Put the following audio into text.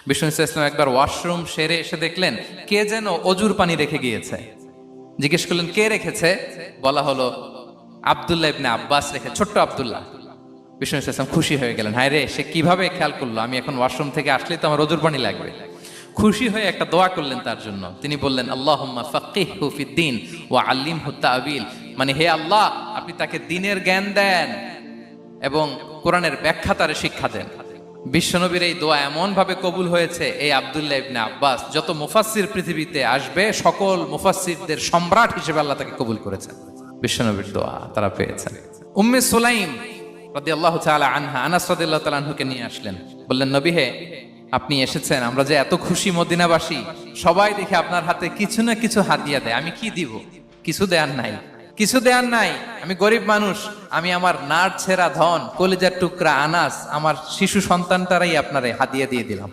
বিষ্ণু ইসলাম একবার ওয়াশরুম সেরে এসে দেখলেন কে যেন অজুর পানি রেখে গিয়েছে। জিজ্ঞেস করলেন কে রেখেছে, বলা হলো আব্দুল্লাহ ইবনে আব্বাস রেখে, ছোট্ট আব্দুল্লাহ। বিষ্ণু ইসলাম খুশি হয়ে গেলেন, হায় রে, সে কিভাবে খেয়াল করলো, আমি এখন ওয়াশরুম থেকে আসলেই তো আমার অজুর পানি লাগবে। খুশি হয়ে একটা দোয়া করলেন তার জন্য। তিনি বললেন আল্লাহুম্মা ফাক্কিহহু ফিদ্দীন ওয়া আল্লিমহু তা'বীল, মানে হে আল্লাহ, আপনি তাকে দ্বীনের জ্ঞান দেন এবং কোরআনের ব্যাখ্যা তারে শিক্ষা দেন। বিশ্বনবীর এই দোয়া এমন ভাবে কবুল হয়েছে, এই আব্দুল্লাহ ইবনে আব্বাস যত মুফাসসির পৃথিবীতে আসবে সকল মুফাসসিরদের সম্রাট হিসেবে আল্লাহ তাকে কবুল করেছেন। বিশ্বনবীর দোয়া তারা পেয়েছেন। উম্মে সুলাইম রাদিয়াল্লাহু তাআলা আনহা আনাস রাদিয়াল্লাহু তাআলা আনহুকে নিয়ে আসলেন, বললেন নবী হে, আপনি এসেছেন, আমরা যে এত খুশি মদিনাবাসী, সবাই দেখে আপনার হাতে কিছু না কিছু হাদিয়া দেয়, আমি কি দিব? কিছু দেয়ার নাই, কিছু দেয়ার নাই, আমি গরিব মানুষ, আমি আমার নাড় ছেঁড়া ধন, কলিজার টুকরা আনাস, আমার শিশু সন্তানটারাই আপনারে হাদিয়া দিয়ে দিলাম।